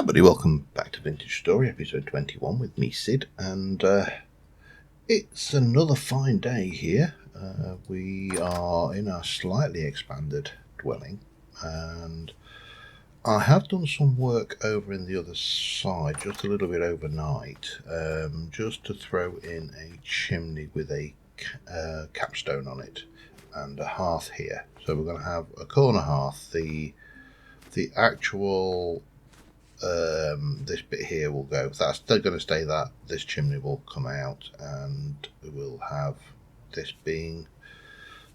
Everybody, welcome back to Vintage Story, episode 21 with me, Sid, and it's another fine day here. We are in our slightly expanded dwelling, and I have done some work over in the other side, just a little bit overnight, just to throw in a chimney with a capstone on it and a hearth here. So we're going to have a corner hearth. The actual this bit here will go. That's still going to stay that. This chimney will come out, and we'll have this being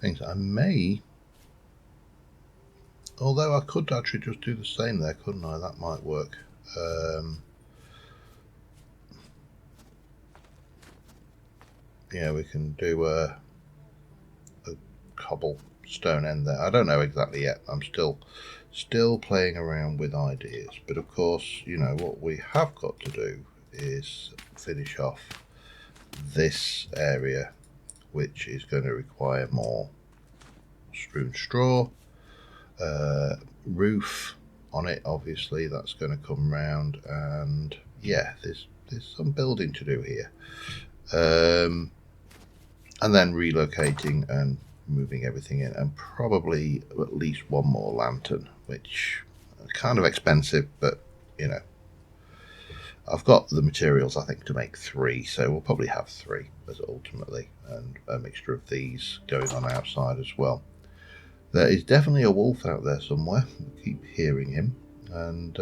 things. I may, although I could actually just do the same there, couldn't I? That might work. Yeah, we can do a cobblestone end there. I don't know exactly yet. I'm still playing around with ideas, but of course, you know what we have got to do is finish off this area, which is going to require more strewn straw, roof on it. Obviously, that's going to come round, and yeah, there's some building to do here, and then relocating and moving everything in, and probably at least one more lantern, which is kind of expensive, but you know, I've got the materials I think to make 3, so we'll probably have 3 as ultimately, and a mixture of these going on outside as well. There is definitely a wolf out there somewhere. We keep hearing him, and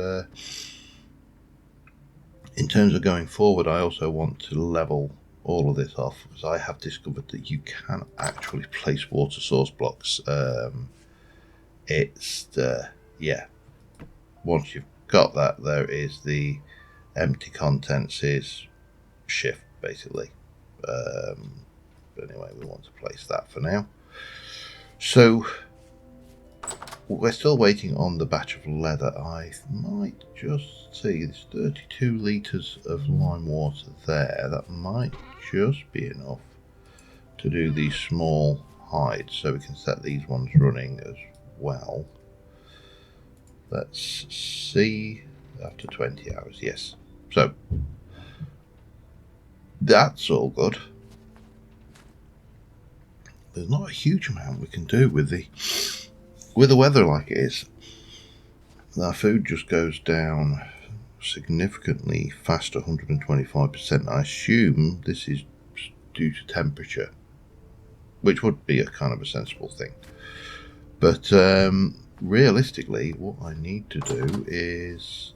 in terms of going forward, I also want to level all of this off, because I have discovered that you can actually place water source blocks. Yeah, once you've got that, there is the empty contents is shift basically. But anyway, we want to place that for now. So we're still waiting on the batch of leather. I might just see, there's 32 litres of lime water there. That might just be enough to do these small hides, so we can set these ones running as well. Let's see, after 20 hours, yes. So that's all good. There's not a huge amount we can do with the weather like it is. Our food just goes down significantly faster, 125%. I assume this is due to temperature, which would be a kind of a sensible thing. But realistically, what I need to do is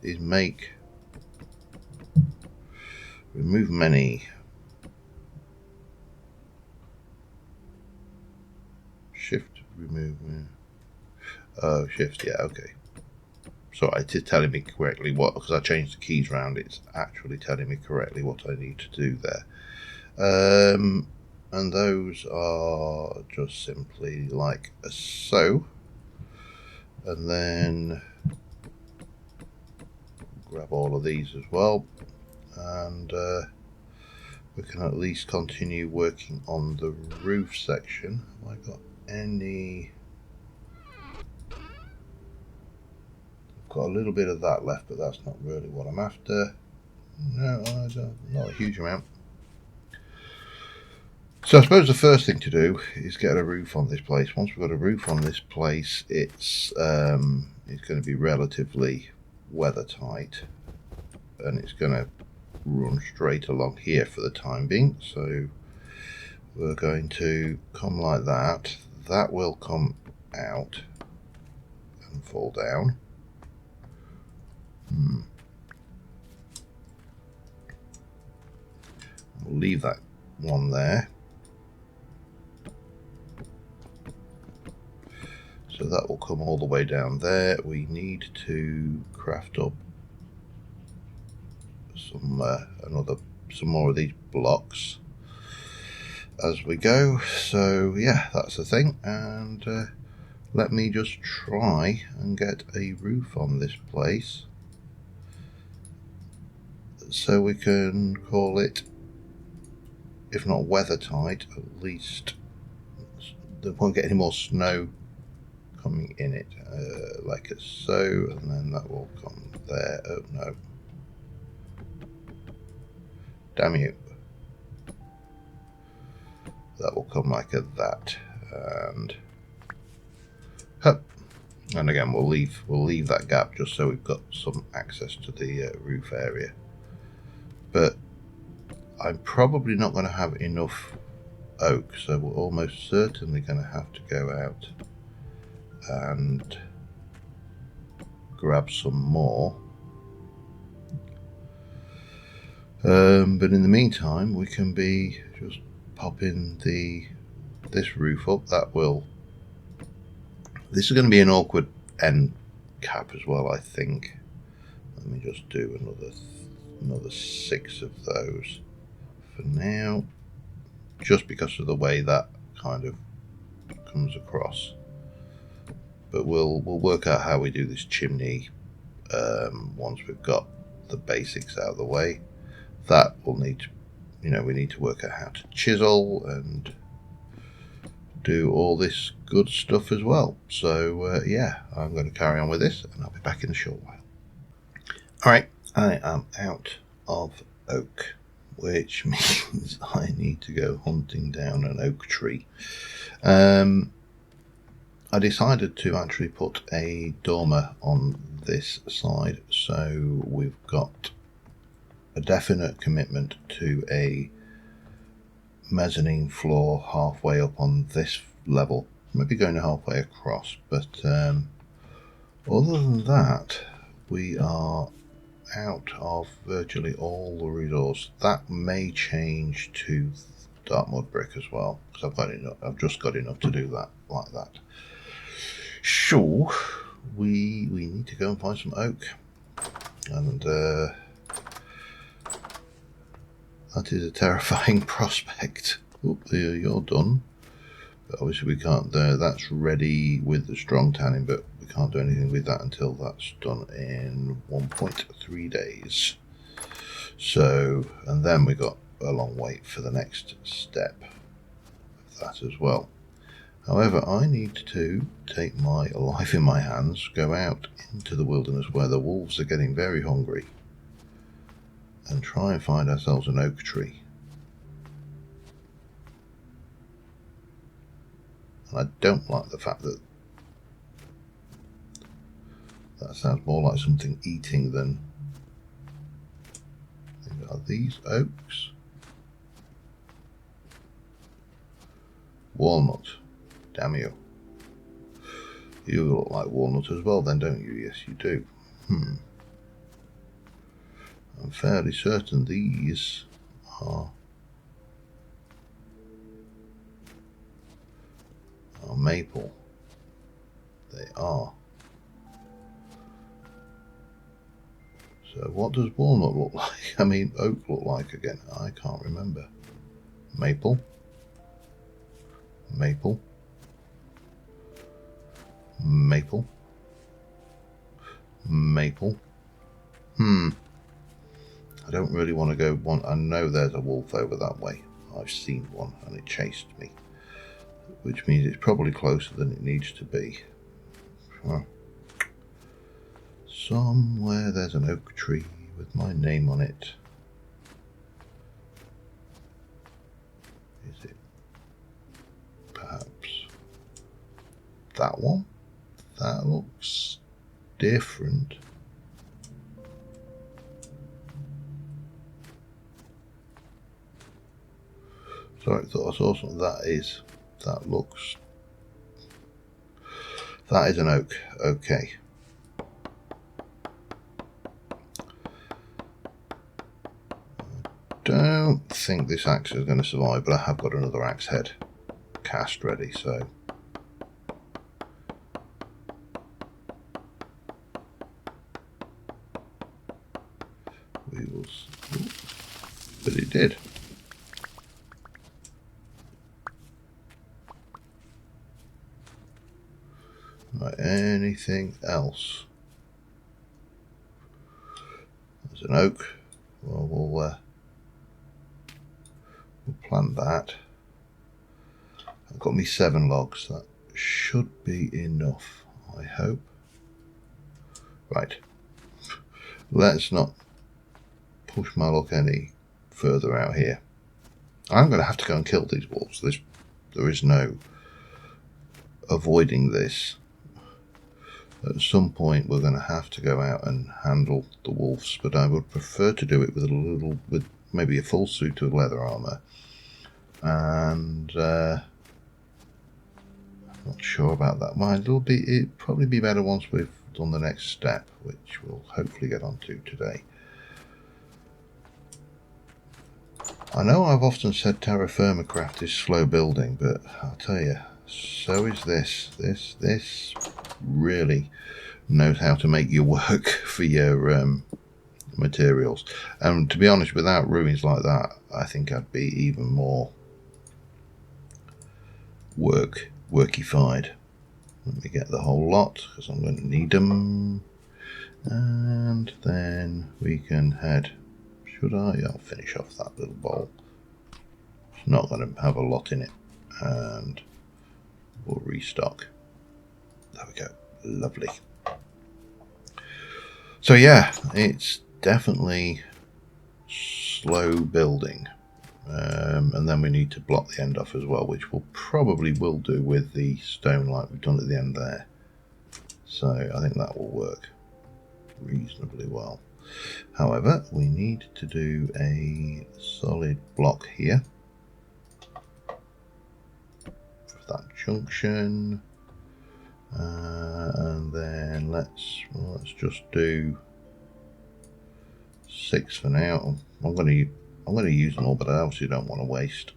remove many. Shift, remove. Oh, shift, yeah, okay. So it is telling me correctly what, because I changed the keys around, it's actually telling me correctly what I need to do there. And those are just simply like so. And then grab all of these as well. And we can at least continue working on the roof section. Have I got any? Got a little bit of that left, but that's not really what I'm after. No, I don't, not a huge amount. So I suppose the first thing to do is get a roof on this place. Once we've got a roof on this place, it's going to be relatively weather tight, and it's going to run straight along here for the time being. So we're going to come like that. That will come out and fall down. We'll leave that one there. So that will come all the way down there. We need to craft up some more of these blocks as we go. So yeah, that's the thing. And let me just try and get a roof on this place, so we can call it, if not weather tight, at least there won't get any more snow coming in it like so, and then that will come there. Oh no, damn you. That will come like that, and hup. And again, we'll leave that gap just so we've got some access to the roof area. But I'm probably not going to have enough oak, so we're almost certainly going to have to go out and grab some more. But in the meantime, we can be just popping this roof up. This is going to be an awkward end cap as well, I think. Let me just do another 6 of those for now, just because of the way that kind of comes across. But we'll work out how we do this chimney once we've got the basics out of the way. That will need to, we need to work out how to chisel and do all this good stuff as well. So yeah, I'm going to carry on with this, and I'll be back in a short while. Alright, I am out of oak, which means I need to go hunting down an oak tree. I decided to actually put a dormer on this side, so we've got a definite commitment to a mezzanine floor halfway up on this level, maybe going halfway across, but other than that, we are out of virtually all the resource. That may change to dark mud brick as well, because I've just got enough to do that like that. So we need to go and find some oak, and that is a terrifying prospect. Oop, you're done. But obviously we can't. That's ready with the strong tanning, but we can't do anything with that until that's done in 1.3 days. So, and then we got a long wait for the next step of that as well. However, I need to take my life in my hands, go out into the wilderness where the wolves are getting very hungry, and try and find ourselves an oak tree. And I don't like the fact that sounds more like something eating than... Are these oaks? Walnut. Damn you. You look like walnut as well then, don't you? Yes, you do. I'm fairly certain these are maple. They are. So what does walnut look like? I mean, oak look like again? I can't remember. Maple. Maple. Maple. Maple. I don't really want to go one. I know there's a wolf over that way. I've seen one and it chased me, which means it's probably closer than it needs to be. Somewhere there's an oak tree with my name on it. Is it perhaps that one? That looks different. Sorry, I thought I saw something. That is an oak. Okay. Don't think this axe is going to survive, but I have got another axe head cast ready, so we will see. But it did. Right, anything else? There's an oak. Well, we'll plant that. I've got me 7 logs. That should be enough, I hope. Right, let's not push my luck any further out here. I'm going to have to go and kill these wolves. There is no avoiding this. At some point we're going to have to go out and handle the wolves, but I would prefer to do it with maybe a full suit of leather armor. And I'm not sure about that. Well, it'd probably be better once we've done the next step, which we'll hopefully get onto today. I know I've often said terra firma craft is slow building, but I'll tell you, so is this. This really knows how to make you work for your materials. And to be honest, without ruins like that, I think I'd be even more workified. Let me get the whole lot, because I'm going to need them. And then we can head... Should I? I'll finish off that little bowl. It's not going to have a lot in it. And we'll restock. There we go. Lovely. So yeah, it's definitely slow building. And then we need to block the end off as well, which we'll probably will do with the stone like we've done at the end there. So I think that will work reasonably well. However, we need to do a solid block here for that junction, and then let's just do 6 for now. I'm going to use them all, but I obviously don't want to waste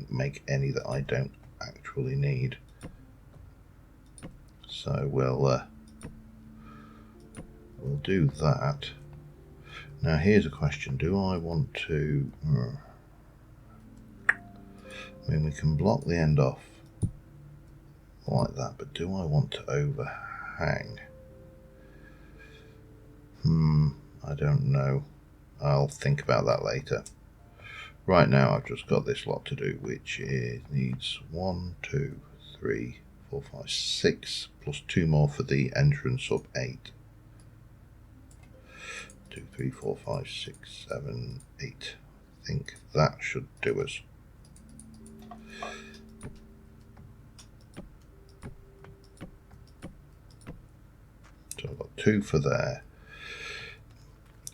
make any that I don't actually need. So we'll do that. Now here's a question: do I want to? I mean, we can block the end off like that, but do I want to overhang? I don't know. I'll think about that later. Right now I've just got this lot to do, which needs 1, 2, 3, 4, 5, 6 plus 2 more for the entrance up 8. 2, 3, 4, 5, 6, 7, 8. I think that should do us. So I've got 2 for there.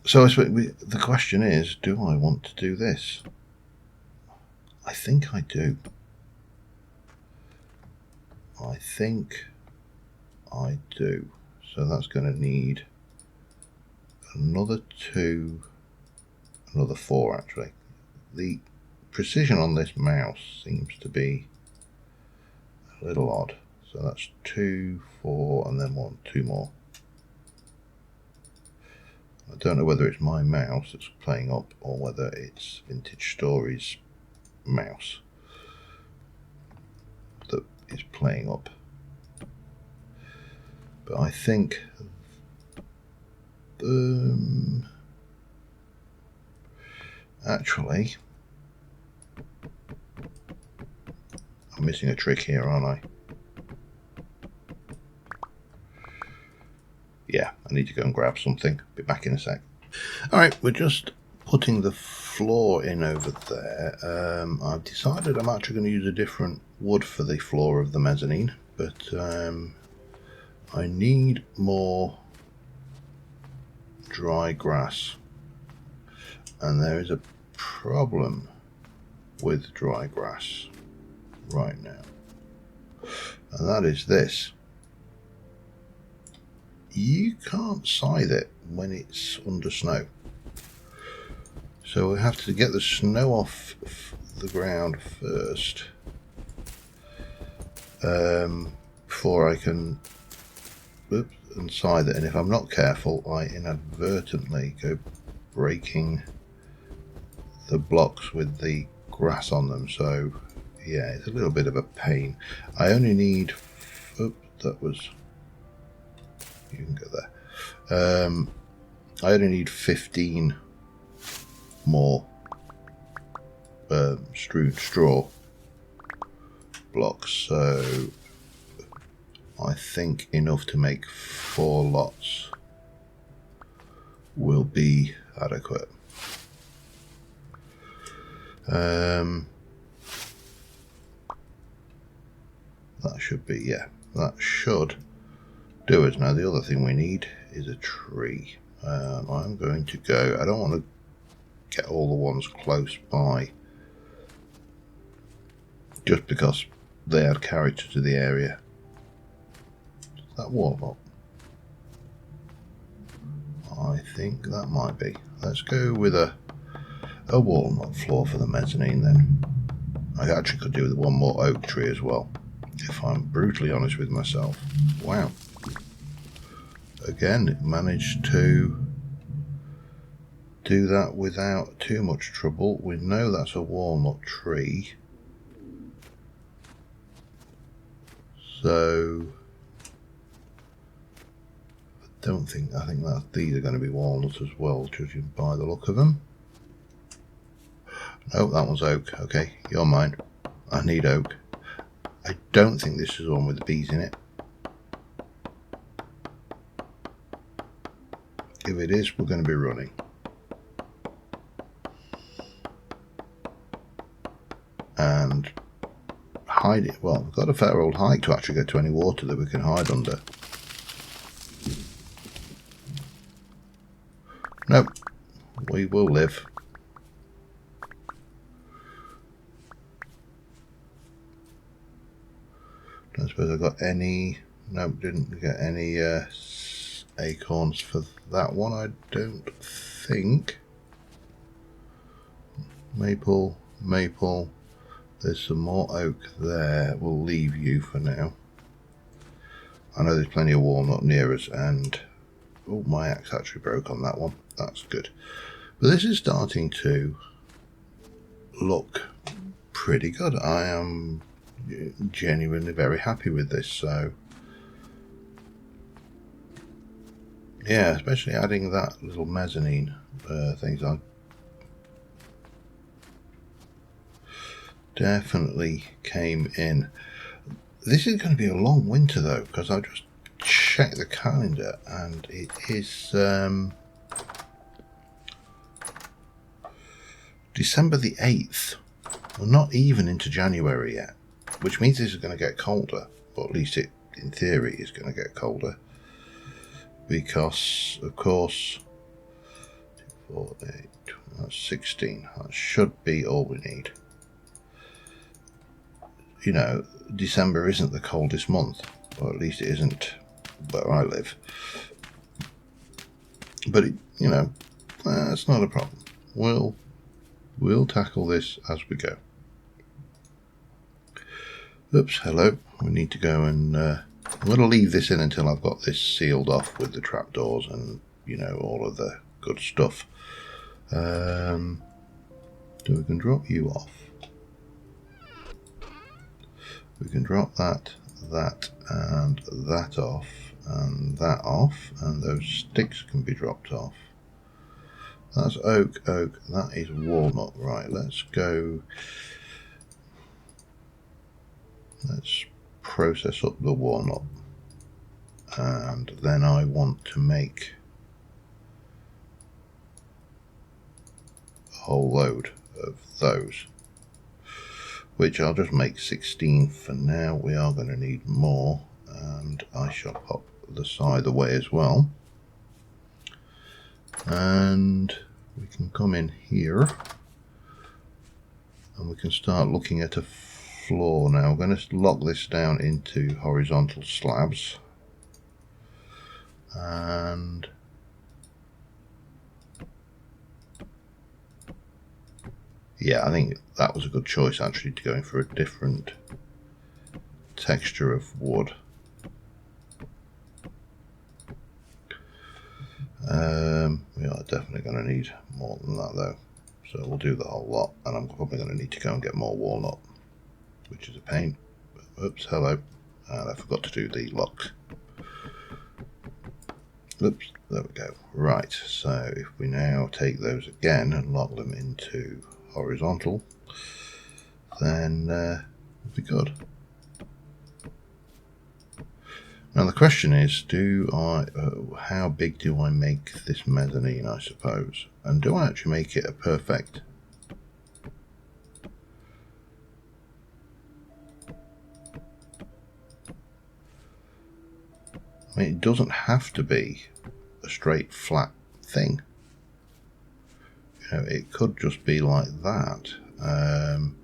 So the question is, do I want to do this? I think I do. I think I do. So that's going to need another 2, another 4 actually. The precision on this mouse seems to be a little odd. So that's 2, 4, and then 1, 2 more. I don't know whether it's my mouse that's playing up or whether it's Vintage Stories mouse that is playing up. But I think actually I'm missing a trick here, aren't I? Yeah, I need to go and grab something. Be back in a sec. Alright, we're just putting the floor in over there. I've decided I'm actually going to use a different wood for the floor of the mezzanine, but I need more dry grass. And there is a problem with dry grass right now. And that is this. You can't scythe it when it's under snow. So we have to get the snow off the ground first before I can and scythe it. And if I'm not careful, I inadvertently go breaking the blocks with the grass on them. So yeah, it's a little bit of a pain. I only need, that was, you can go there. I only need 15 more strewn straw blocks, so I think enough to make 4 lots will be adequate. That should be, yeah, that should do it. Now the other thing we need is a tree. I'm going to go, I don't want to get all the ones close by just because they add character to the area. Is that walnut? I think that might be. Let's go with a walnut floor for the mezzanine then. I actually could do with one more oak tree as well, if I'm brutally honest with myself. Wow. Again, it managed to do that without too much trouble. We know that's a walnut tree. So I think that these are going to be walnuts as well, judging by the look of them. No, that one's oak. Okay, you're mine. I need oak. I don't think this is the one with the bees in it. If it is, we're going to be running. And hide it. Well, we've got a fair old hike to actually get to any water that we can hide under. Nope, we will live. Don't suppose I got any. Nope, didn't get any acorns for that one, I don't think. Maple. There's some more oak there. We'll leave you for now. I know there's plenty of walnut near us, and oh, my axe actually broke on that one. That's good. But this is starting to look pretty good. I am genuinely very happy with this. So yeah, especially adding that little mezzanine things on. Definitely came in. This is going to be a long winter though, because I just checked the calendar and it is December the 8th. We're not even into January yet, which means this is going to get colder, or at least it, in theory, is going to get colder, because, of course, 4, 8, that's 16. That should be all we need. You know, December isn't the coldest month, or at least it isn't where I live. But, you know, that's not a problem. We'll tackle this as we go. Oops, hello. We need to go and I'm going to leave this in until I've got this sealed off with the trapdoors and, you know, all of the good stuff. So we can drop you off. We can drop that, and that off, and that off, and those sticks can be dropped off. That's oak, that is walnut. Right, let's go. Let's process up the walnut. And then I want to make a whole load of those, which I'll just make 16 for now. We are going to need more, and I shall pop the side away as well. And we can come in here and we can start looking at a floor now. I'm going to lock this down into horizontal slabs, and yeah, I think that was a good choice actually, to going for a different texture of wood. We are definitely going to need more than that though, so we'll do the whole lot, and I'm probably going to need to go and get more walnut, which is a pain. Oops, hello, and I forgot to do the locks. Oops, there we go. Right, so if we now take those again and lock them into horizontal, then we'll be good. Now the question is, how big do I make this mezzanine, I suppose? And do I actually make it a perfect? I mean, it doesn't have to be a straight flat thing. You know, it could just be like that. And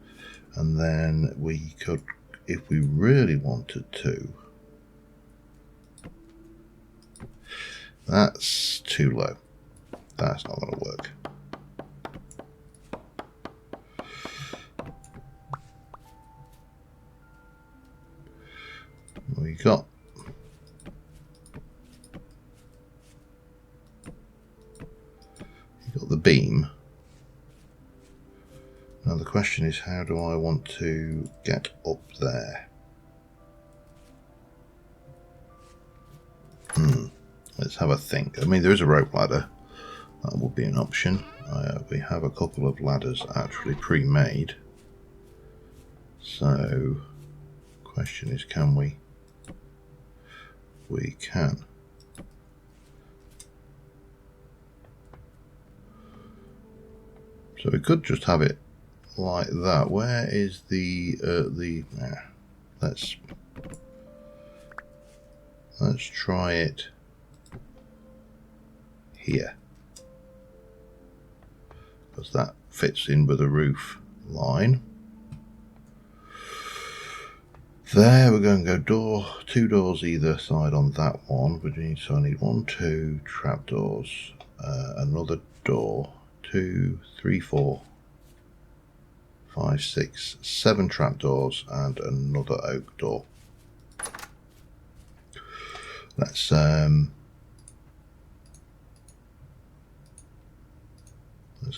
then we could, if we really wanted to, that's too low. That's not going to work. We got the beam. Now the question is, how do I want to get up there? Let's have a think. I mean, there is a rope ladder. That would be an option. We have a couple of ladders actually pre-made. So, question is, can we? We can. So we could just have it like that. Where is let's try it here, because that fits in with the roof line. There we're going to go two doors either side on that one. So I need 1, 2 trapdoors, another door, 2, 3, 4, 5, 6, 7 trapdoors, and another oak door. Let's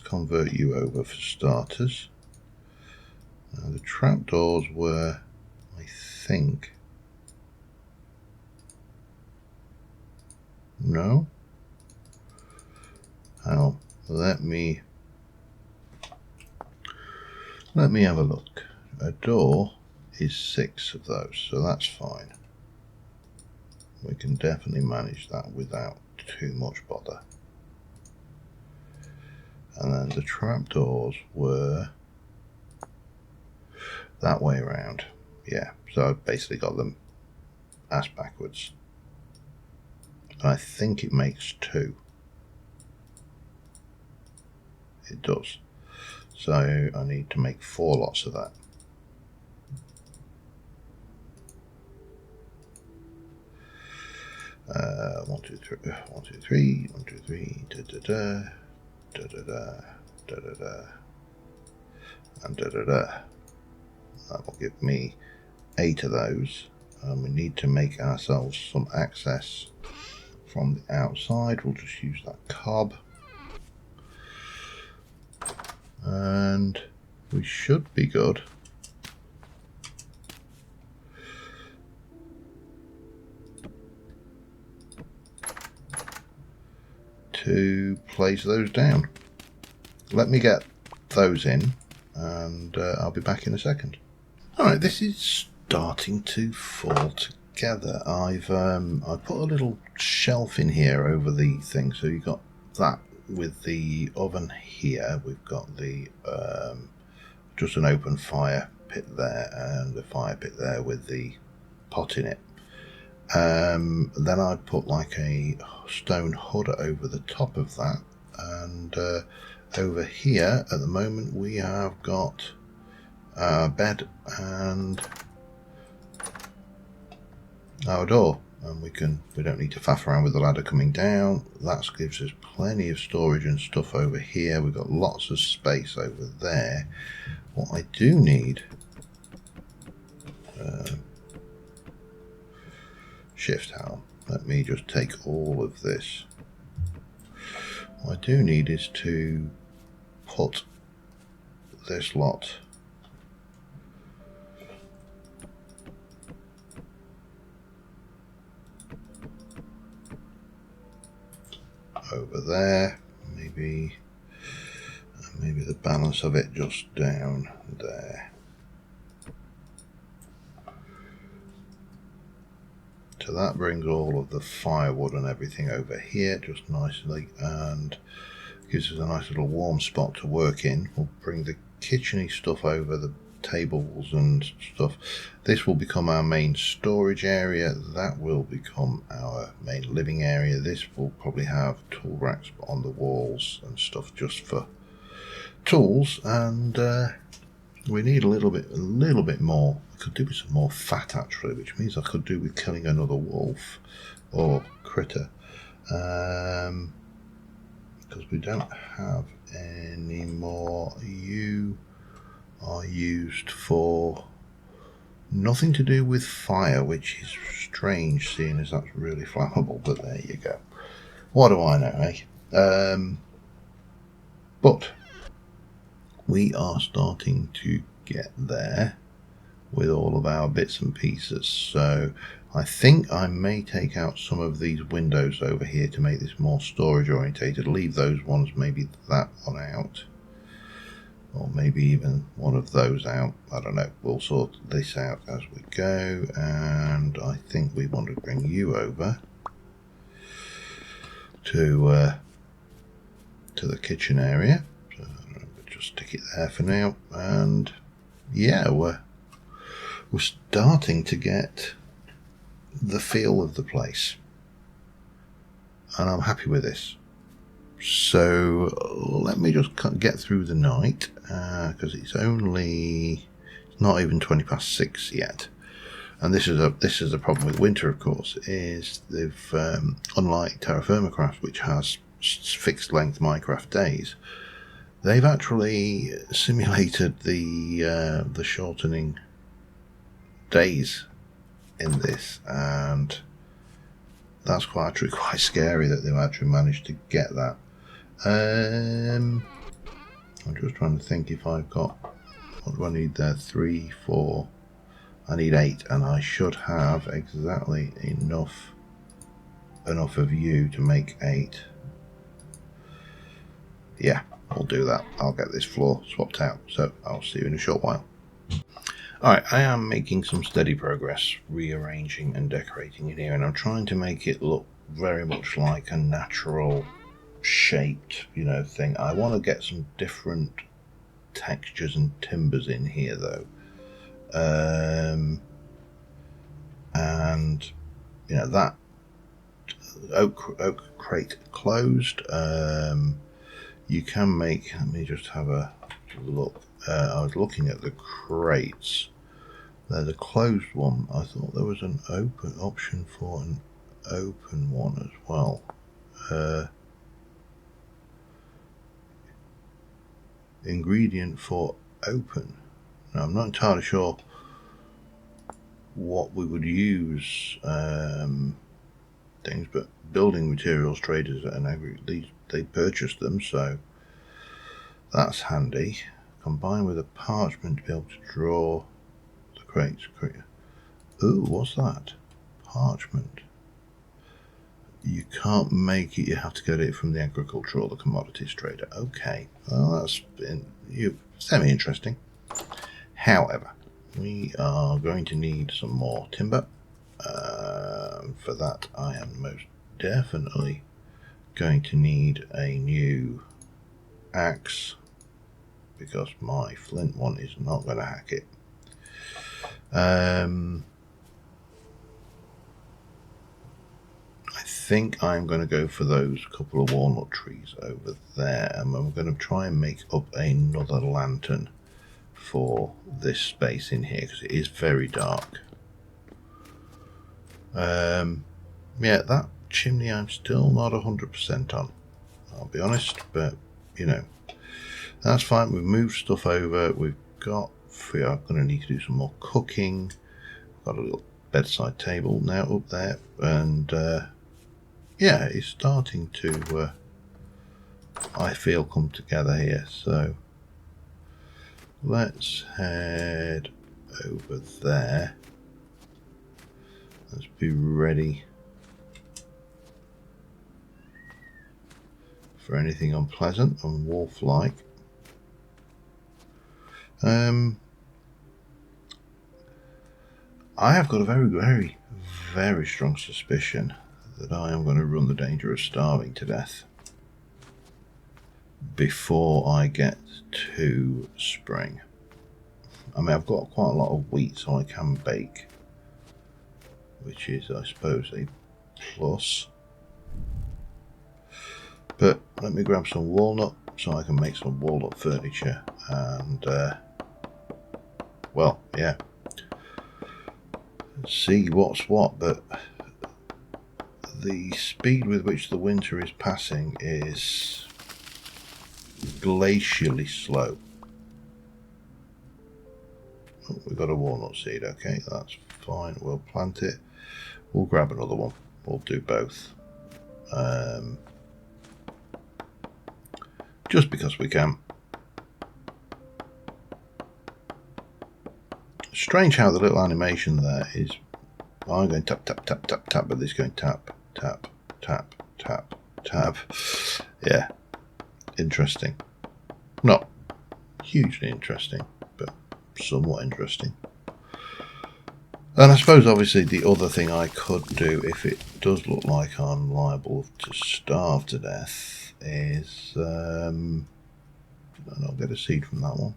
convert you over for starters. The trapdoors were, I think, no. How? Let me have a look. A door is 6 of those, so that's fine. We can definitely manage that without too much bother. And then the trapdoors were that way around. Yeah, so I've basically got them ass backwards. I think it makes 2. It does. So I need to make 4 lots of that. One, two, three, 1, 2, 3, 1, 2, 3, da da da, da da da, da da da, and da da da. That will give me 8 of those. And we need to make ourselves some access from the outside. We'll just use that cob. And we should be good. To place those down. Let me get those in, and I'll be back in a second. Alright, this is starting to fall together. I put a little shelf in here over the thing, so you got that with the oven here. We've got the just an open fire pit there, and a fire pit there with the pot in it. Then I put like a stone hood over the top of that, and over here at the moment we have got our bed and our door, and we don't need to faff around with the ladder coming down. That gives us plenty of storage and stuff over here. We've got lots of space over there. What I do need, shift helm. Let me just take all of this. What I do need is to put this lot over there. Maybe the balance of it just down there. So that brings all of the firewood and everything over here just nicely, and gives us a nice little warm spot to work in. We'll bring the kitcheny stuff over, the tables and stuff. This will become our main storage area. That will become our main living area. This will probably have tool racks on the walls and stuff just for tools. And we need a little bit more. I could do with some more fat actually, which means I could do with killing another wolf or critter. Because we don't have any more. You are used for nothing to do with fire, which is strange seeing as that's really flammable, but there you go. What do I know, eh? But we are starting to get there with all of our bits and pieces, so I think I may take out some of these windows over here to make this more storage orientated. Leave those ones, maybe that one out, or maybe even one of those out. I don't know. We'll sort this out as we go. And I think we want to bring you over to the kitchen area. So just stick it there for now. And yeah, we're starting to get the feel of the place, and I'm happy with this. So let me just get through the night, because it's not even 6:20 yet. And this is a problem with winter, of course, is they've unlike Terra Firma Craft, which has fixed length Minecraft days, they've actually simulated the shortening days in this, and that's quite scary that they've actually managed to get that. I'm just trying to think if I've got, what do I need there? 3, 4, I need 8, and I should have exactly enough of you to make 8. Yeah, I'll do that. I'll get this floor swapped out, so I'll see you in a short while. Alright, I am making some steady progress rearranging and decorating in here, and I'm trying to make it look very much like a natural shaped, thing. I want to get some different textures and timbers in here though. And that oak crate closed. You can make, let me just have a look. I was looking at the crates. There's a closed one. I thought there was an open option for an open one as well. Ingredient for open. Now, I'm not entirely sure what we would use things, but building materials traders and they purchase them, so that's handy. Combined with a parchment to be able to draw the crates. Ooh, what's that? Parchment. You can't make it, you have to get it from the agriculture or the commodities trader. Okay, well, that's semi-interesting. However, we are going to need some more timber. For that, I am most definitely going to need a new axe, because my flint one is not going to hack it. I think I'm going to go for those couple of walnut trees over there, and I'm going to try and make up another lantern for this space in here, because it is very dark. Yeah, that chimney I'm still not 100% on, I'll be honest, but that's fine. We've moved stuff over. We are going to need to do some more cooking. We've got a little bedside table now up there, and yeah, it's starting to I feel come together here. So let's head over there. Let's be ready for anything unpleasant and wolf-like. I have got a very, very, very strong suspicion that I am going to run the danger of starving to death before I get to spring. I mean, I've got quite a lot of wheat, so I can bake, which is, I suppose, a plus. But let me grab some walnut so I can make some walnut furniture and, well, yeah, see what's what. But the speed with which the winter is passing is glacially slow. Oh, we've got a walnut seed. Okay, that's fine. We'll plant it. We'll grab another one. We'll do both. Just because we can. Strange how the little animation there is. I'm going tap, tap, tap, tap, tap, but this going tap, tap, tap, tap, tap. Yeah, interesting. Not hugely interesting, but somewhat interesting. And I suppose, obviously, the other thing I could do, if it does look like I'm liable to starve to death, is and I'll get a seed from that one.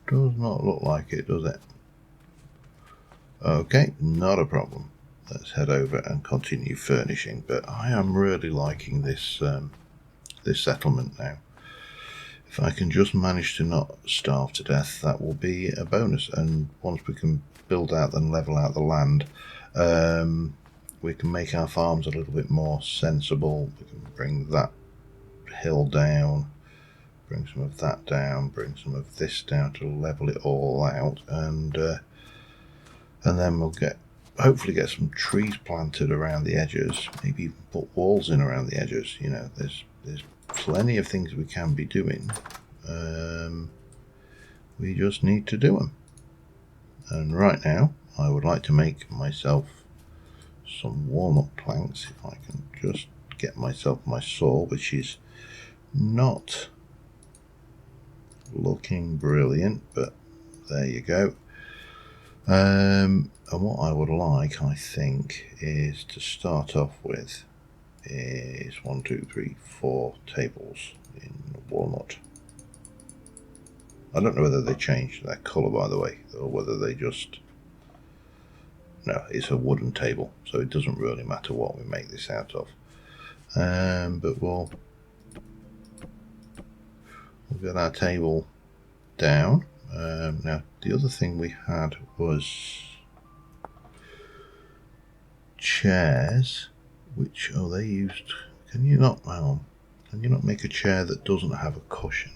Does not look like it, does it? Okay, not a problem. Let's head over and continue furnishing. But I am really liking this this settlement now. If I can just manage to not starve to death, that will be a bonus. And once we can build out and level out the land, we can make our farms a little bit more sensible. We can bring that hill down, bring some of that down, bring some of this down to level it all out, and then we'll hopefully get some trees planted around the edges, maybe even put walls in around the edges. You know, there's plenty of things we can be doing. We just need to do them. And right now, I would like to make myself some walnut planks, if I can just get myself my saw, which is not looking brilliant, but there you go. And what I would like, I think, is to start off with is 1, 2, 3, 4 tables in walnut. I don't know whether they changed their colour, by the way, or whether they just... No, it's a wooden table, so it doesn't really matter what we make this out of. But we'll get our table down. Now, the other thing we had was chairs, which they used. Can you not make a chair that doesn't have a cushion?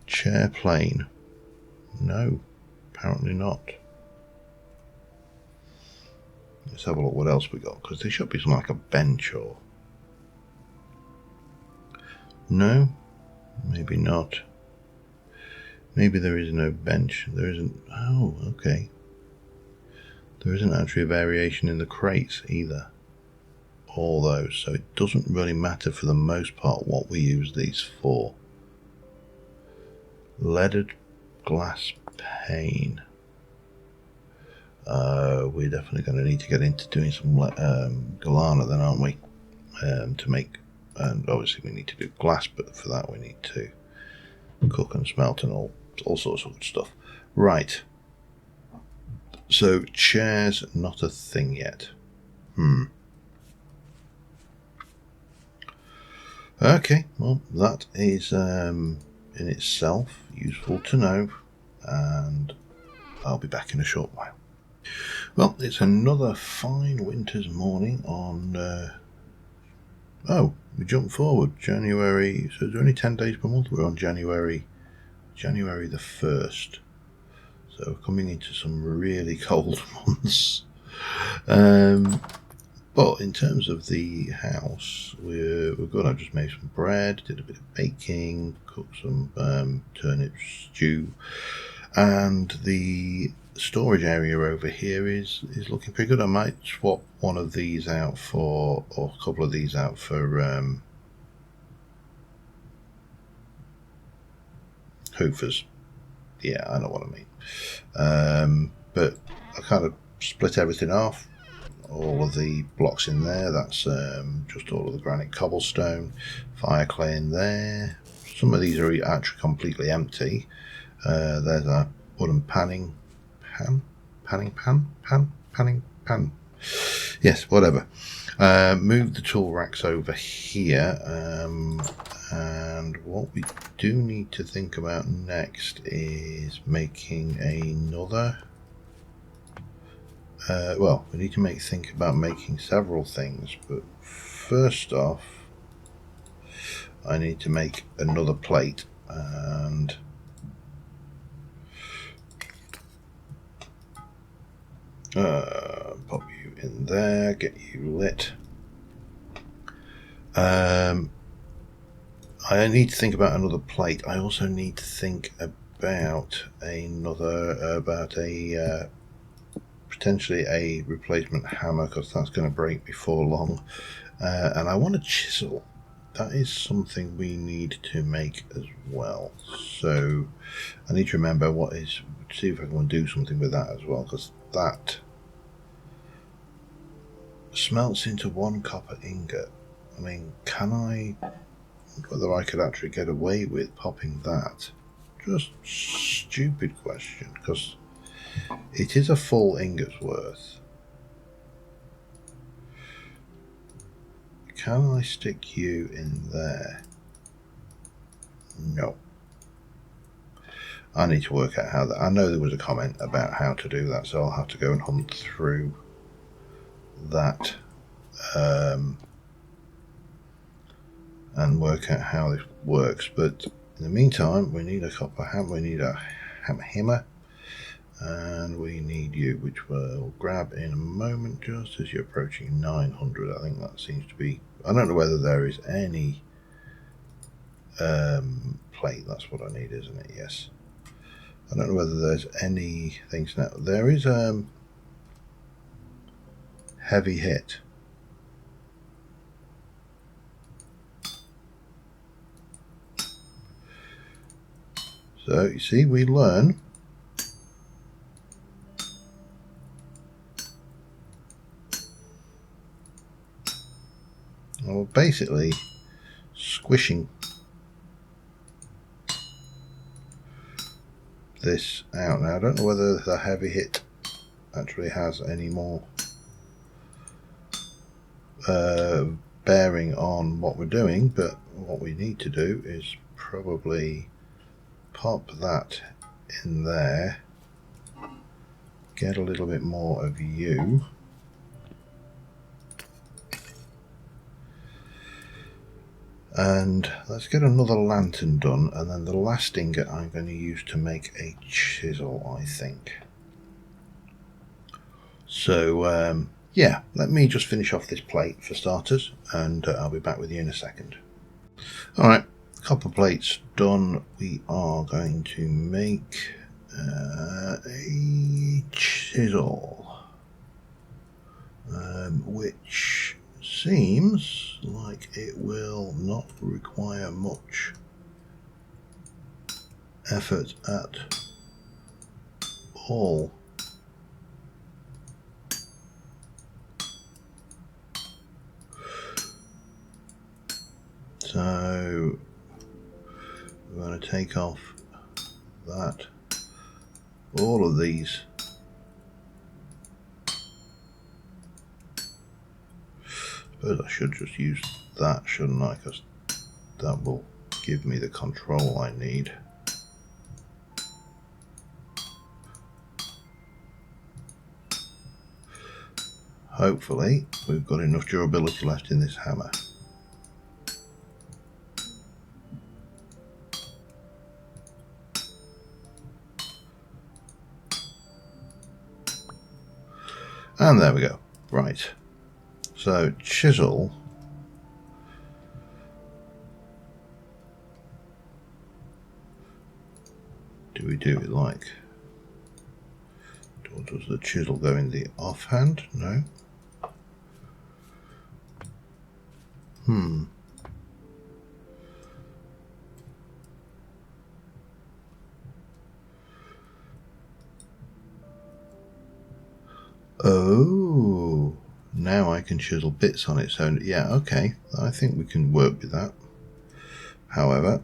Chair plane? No, apparently not. Let's have a look what else we got, because there should be something like a bench or... No, maybe not. Maybe there is no bench. There isn't. Oh, okay. There isn't actually a variation in the crates either. All those. So it doesn't really matter for the most part what we use these for. Leaded glass pane. We're definitely going to need to get into doing some galana then, aren't we? To make, and obviously we need to do glass, but for that we need to cook and smelt and all sorts of good stuff. Right. So chairs, not a thing yet. Okay, well that is in itself useful to know, and I'll be back in a short while. Well, it's another fine winter's morning on we jumped forward January, so there's only 10 days per month. We're on January the 1st, so we're coming into some really cold months. But in terms of the house, we're good. I just made some bread, did a bit of baking, cooked some turnip stew, and the storage area over here is looking pretty good. I might swap one of these out for, or a couple of these out for Hoofers. Yeah, I know what I mean. But I kind of split everything off. All of the blocks in there, that's just all of the granite cobblestone, fire clay in there. Some of these are actually completely empty. There's a wooden panning pan. Yes, whatever. Move the tool racks over here, and what we do need to think about next is making another. Well, we need to think about making several things, but first off, I need to make another plate, and pop you in there, get you lit. I need to think about another plate. I also need to think about potentially a replacement hammer, because that's going to break before long. And I want a chisel. That is something we need to make as well. So I need to remember see if I can do something with that as well, because that smelts into 1 copper ingot. I mean, whether I could actually get away with popping that? Just stupid question, because it is a full ingot's worth. Can I stick you in there? No. I need to work out how that. I know there was a comment about how to do that, so I'll have to go and hunt through that and work out how this works. But in the meantime, we need a copper hammer, we need a hammer, and we need you, which we'll grab in a moment, just as you're approaching 900. I think that seems to be. I don't know whether there is any plate. That's what I need, isn't it? Yes. I don't know whether there's any things now. There is heavy hit. So you see, we learn. Well, basically squishing this out. Now I don't know whether the heavy hit actually has any more bearing on what we're doing, but what we need to do is probably pop that in there, get a little bit more of you, and let's get another lantern done, and then the last ingot I'm going to use to make a chisel, I think. So yeah, let me just finish off this plate for starters, and I'll be back with you in a second. Alright, copper plates done. We are going to make a chisel, which seems like it will not require much effort at all. So we're going to take off that, all of these. Suppose I should just use that, shouldn't I? Because that will give me the control I need. Hopefully we've got enough durability left in this hammer. And there we go. Right. So chisel. Do we do it like? Or does the chisel go in the offhand? No. Oh, now I can chisel bits on it. So yeah, okay, I think we can work with that. However,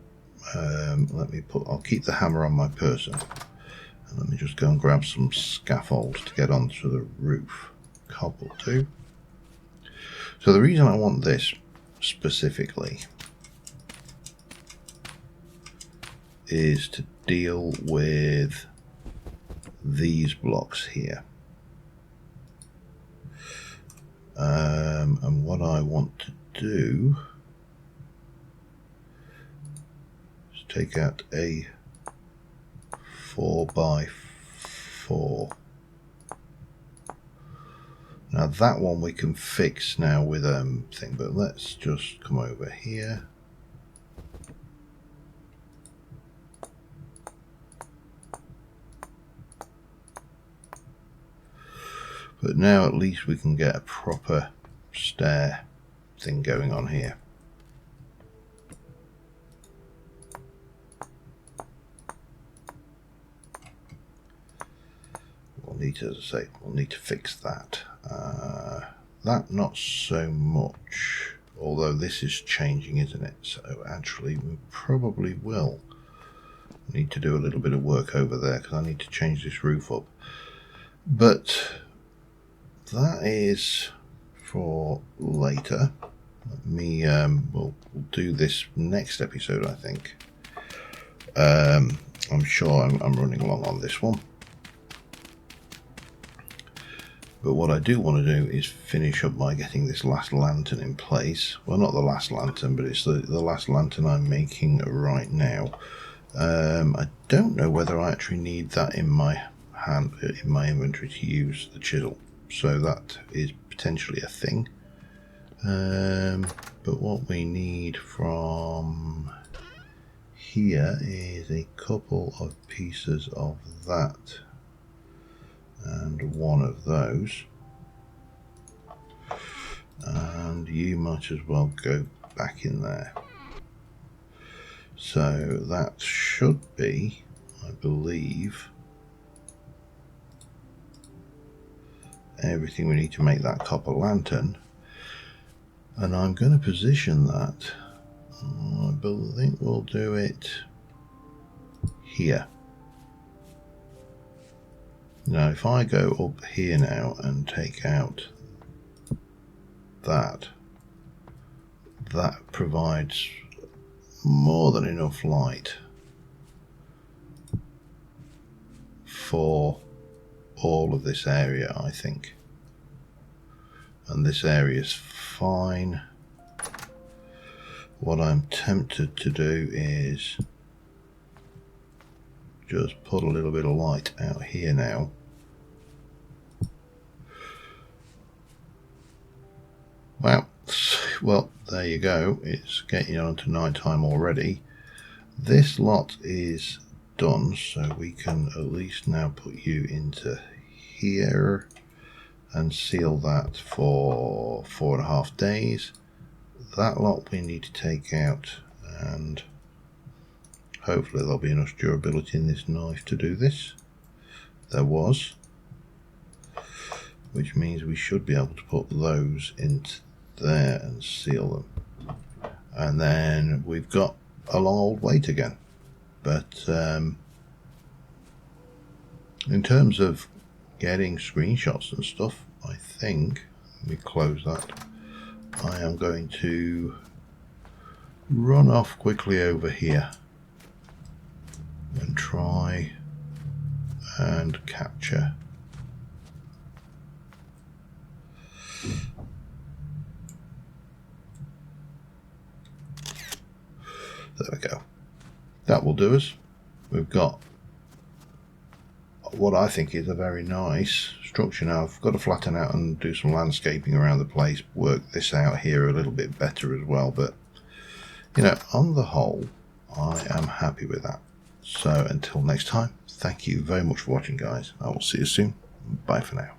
I'll keep the hammer on my person. And let me just go and grab some scaffolds to get onto the roof. Cobble too. So the reason I want this specifically is to deal with these blocks here. And what I want to do is take out a 4x4. Now that one we can fix now with thing, but let's just come over here. But now at least we can get a proper stair thing going on here. We'll need to, as I say, we'll need to fix that. That not so much, although this is changing, isn't it? So actually we probably will need to do a little bit of work over there because I need to change this roof up. But that is for later. We'll do this next episode, I think. I'm sure I'm running along on this one. But what I do want to do is finish up by getting this last lantern in place. Well, not the last lantern, but it's the last lantern I'm making right now. I don't know whether I actually need that in my inventory to use the chisel. So that is potentially a thing. But what we need from here is a couple of pieces of that and one of those, and you might as well go back in there. So that should be, I believe, everything we need to make that copper lantern. And I'm going to position that, I think we'll do it here. Now if I go up here now and take out that provides more than enough light for all of this area, I think. And this area is fine. What I'm tempted to do is just put a little bit of light out here now. Well, there you go. It's getting on to night time already. This lot is done, so we can at least now put you into here and seal that for 4.5 days. That lot we need to take out, and hopefully there'll be enough durability in this knife to do this. There was, which means we should be able to put those into there and seal them, and then we've got a long old wait again. But in terms of getting screenshots and stuff, I think, let me close that, I am going to run off quickly over here and try and capture there we go. That will do us. We've got what I think is a very nice structure now. I've got to flatten out and do some landscaping around the place, work this out here a little bit better as well, but you know, on the whole I am happy with that. So until next time, thank you very much for watching, guys. I will see you soon. Bye for now.